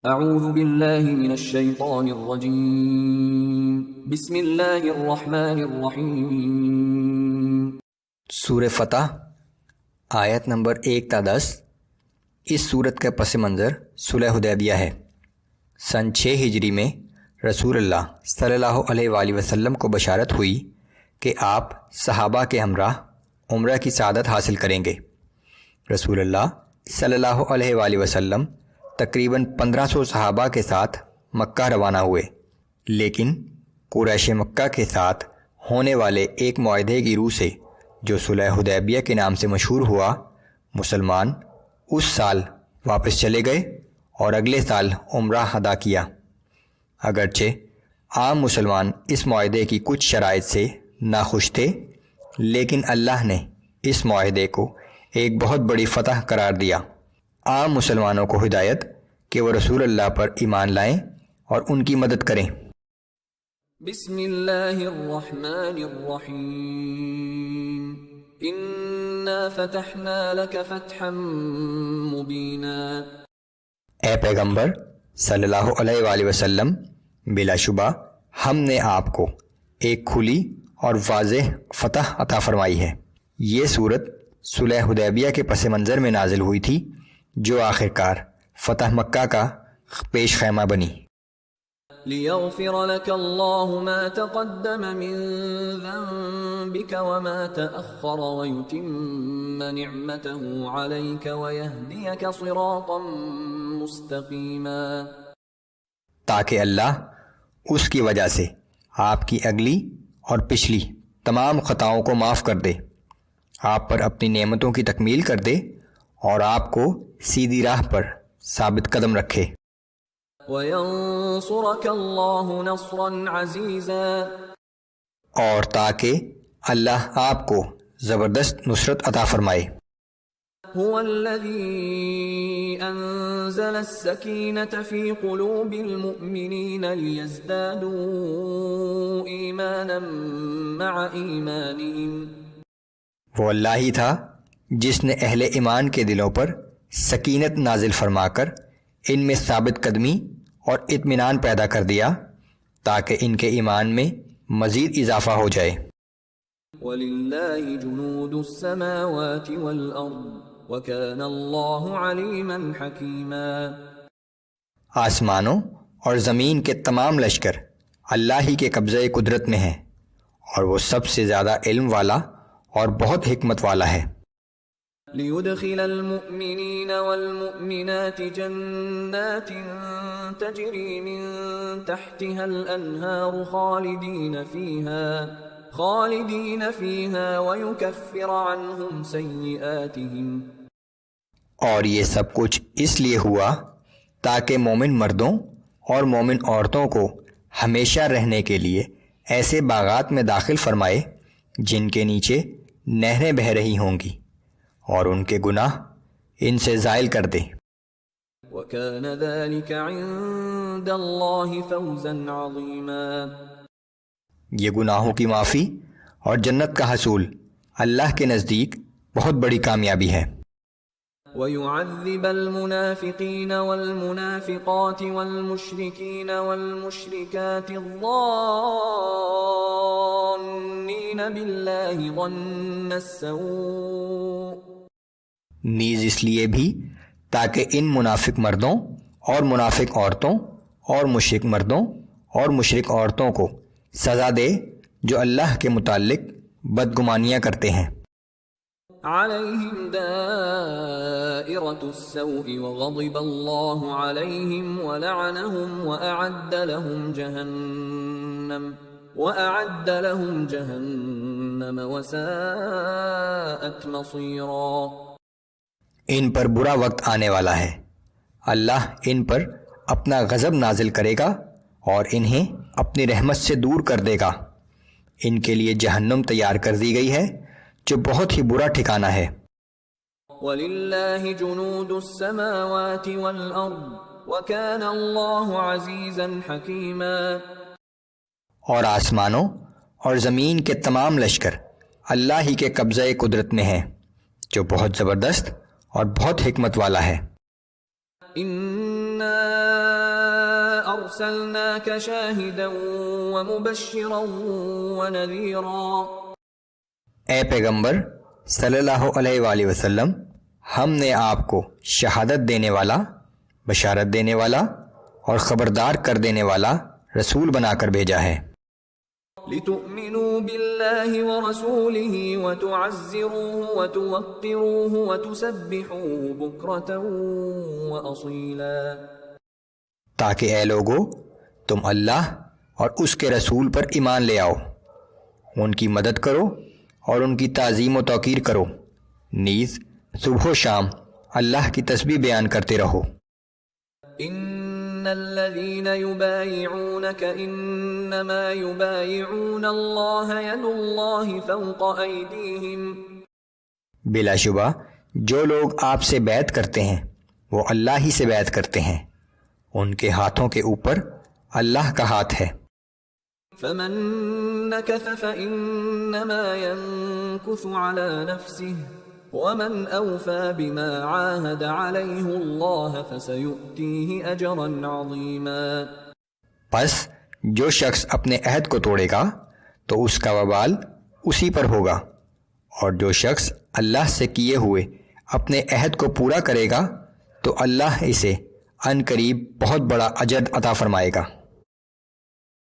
اعوذ باللہ من الشیطان الرجیم بسم اللہ الرحمن الرحیم۔ سورہ فتح آیت نمبر 1 تا 10۔ اس صورت کا پس منظر صلح حدیبیہ ہے۔ سن 6 ہجری میں رسول اللہ صلی اللہ علیہ وآلہ وسلم کو بشارت ہوئی کہ آپ صحابہ کے ہمراہ عمرہ کی سعادت حاصل کریں گے۔ رسول اللہ صلی اللہ علیہ وآلہ وسلم تقریباً 1500 صحابہ کے ساتھ مکہ روانہ ہوئے، لیکن قریش مکہ کے ساتھ ہونے والے ایک معاہدے کی روح سے جو صلح حدیبیہ کے نام سے مشہور ہوا، مسلمان اس سال واپس چلے گئے اور اگلے سال عمرہ ادا کیا۔ اگرچہ عام مسلمان اس معاہدے کی کچھ شرائط سے ناخوش تھے، لیکن اللہ نے اس معاہدے کو ایک بہت بڑی فتح قرار دیا۔ عام مسلمانوں کو ہدایت کہ وہ رسول اللہ پر ایمان لائیں اور ان کی مدد کریں۔ بسم اللہ الرحمن الرحیم۔ انا فتحنا لک فتحا مبینا۔ اے پیغمبر صلی اللہ علیہ وآلہ وسلم، بلا شبہ ہم نے آپ کو ایک کھلی اور واضح فتح عطا فرمائی ہے۔ یہ صورت صلح حدیبیہ کے پس منظر میں نازل ہوئی تھی، جو آخرکار فتح مکہ کا پیش خیمہ بنی۔ لِيَغْفِرَ لَكَ اللَّهُ مَا تَقَدَّمَ مِن ذَنبِكَ وَمَا تَأَخَّرَ وَيُتِمَّ نِعْمَتَهُ عَلَيْكَ وَيَهْدِيَكَ صِرَاطًا مُسْتَقِيمًا، تاکہ اللہ اس کی وجہ سے آپ کی اگلی اور پچھلی تمام خطاؤں کو معاف کر دے، آپ پر اپنی نعمتوں کی تکمیل کر دے اور آپ کو سیدھی راہ پر ثابت قدم رکھے۔ وَيَنصُرَكَ اللَّهُ نَصْرًا عَزِيزًا، اور تاکہ اللہ آپ کو زبردست نصرت عطا فرمائے۔ هُوَ الَّذِي أَنزَلَ السَّكِينَةَ فِي قُلُوبِ الْمُؤْمِنِينَ لِيَزْدَادُوا إِيمَانًا مَعَ إِيمَانِهِمْ، وہ اللہ ہی تھا جس نے اہل ایمان کے دلوں پر سکینت نازل فرما کر ان میں ثابت قدمی اور اطمینان پیدا کر دیا، تاکہ ان کے ایمان میں مزید اضافہ ہو جائے۔ وَلِلَّهِ جُنُودُ السَّمَاوَاتِ وَالْأَرْضِ وَكَانَ اللَّهُ عَلِيمًا حَكِيمًا، آسمانوں اور زمین کے تمام لشکر اللہ ہی کے قبضۂ قدرت میں ہیں، اور وہ سب سے زیادہ علم والا اور بہت حکمت والا ہے۔ لِيُدْخِلَ الْمُؤْمِنِينَ وَالْمُؤْمِنَاتِ جَنَّاتٍ تَجْرِي مِن تَحْتِهَا الْأَنْهَارُ خَالِدِينَ فِيهَا وَيُكَفِّرَ عَنْهُمْ سَيِّئَاتِهِمْ، اور یہ سب کچھ اس لیے ہوا تاکہ مومن مردوں اور مومن عورتوں کو ہمیشہ رہنے کے لیے ایسے باغات میں داخل فرمائے جن کے نیچے نہریں بہہ رہی ہوں گی، اور ان کے گناہ ان سے زائل کر دے۔ وَكَانَ ذَلِكَ عِندَ اللَّهِ فَوْزًا عَظِيمًا، یہ گناہوں کی معافی اور جنت کا حصول اللہ کے نزدیک بہت بڑی کامیابی ہے۔ وَيُعَذِّبَ الْمُنَافِقِينَ وَالْمُنَافِقَاتِ وَالْمُشْرِكِينَ وَالْمُشْرِكَاتِ الظَّانِّينَ بِاللَّهِ ظَنَّ السَّوْءِ، نیز اس لیے بھی تاکہ ان منافق مردوں اور منافق عورتوں اور مشرک مردوں اور مشرک عورتوں کو سزا دے جو اللہ کے متعلق بدگمانیاں کرتے ہیں۔ عَلَيْهِمْ دَائِرَةُ السَّوْءِ وَغَضِبَ اللَّهُ عَلَيْهِمْ وَلَعَنَهُمْ وَأَعَدَّ لَهُمْ جَهَنَّمَ وَسَاءَتْ مَصِيرًا، ان پر برا وقت آنے والا ہے، اللہ ان پر اپنا غضب نازل کرے گا اور انہیں اپنی رحمت سے دور کر دے گا۔ ان کے لیے جہنم تیار کر دی گئی ہے جو بہت ہی برا ٹھکانہ ہے۔ وَلِلَّهِ جُنُودُ السَّمَاوَاتِ وَالْأَرْضِ وَكَانَ اللَّهُ عَزِيزًا حَكِيمًا، اور آسمانوں اور زمین کے تمام لشکر اللہ ہی کے قبضۂ قدرت میں ہیں، جو بہت زبردست اور بہت حکمت والا ہے۔ إِنَّا أرسلناك شاهدا ومبشرا ونذيرا. اے پیغمبر صلی اللہ علیہ وآلہ وسلم، ہم نے آپ کو شہادت دینے والا، بشارت دینے والا اور خبردار کر دینے والا رسول بنا کر بھیجا ہے، لِتُؤْمِنُوا بِاللَّهِ وَرَسُولِهِ وَتُعَزِّرُوهُ وَتُوَقِّرُوهُ وَتُسَبِّحُوهُ بُكْرَةً وَأَصِيلًا، تاکہ اے لوگو تم اللہ اور اس کے رسول پر ایمان لے آؤ، ان کی مدد کرو اور ان کی تعظیم و توقیر کرو، نیز صبح و شام اللہ کی تسبیح بیان کرتے رہو۔ إِنَّ الَّذِينَ يُبَايِعُونَكَ إِنَّمَا يُبَايِعُونَ اللَّهَ يَدُ اللَّهِ فَوْقَ أَيْدِيهِمْ، بلا شبہ جو لوگ آپ سے بیعت کرتے ہیں وہ اللہ ہی سے بیعت کرتے ہیں، ان کے ہاتھوں کے اوپر اللہ کا ہاتھ ہے۔ فَمَن نَّكَثَ فَإِنَّمَا يَنكُثُ عَلَى نَفْسِهِ وَمَنْ أَوْفَى بِمَا عَاهَدَ عَلَيْهُ اللَّهَ فَسَيُؤْتِيهِ أَجْرًا عَظِيمًا، پس جو شخص اپنے عہد کو توڑے گا تو اس کا وبال اسی پر ہوگا، اور جو شخص اللہ سے کیے ہوئے اپنے عہد کو پورا کرے گا تو اللہ اسے عن قریب بہت بڑا اجر عطا فرمائے گا۔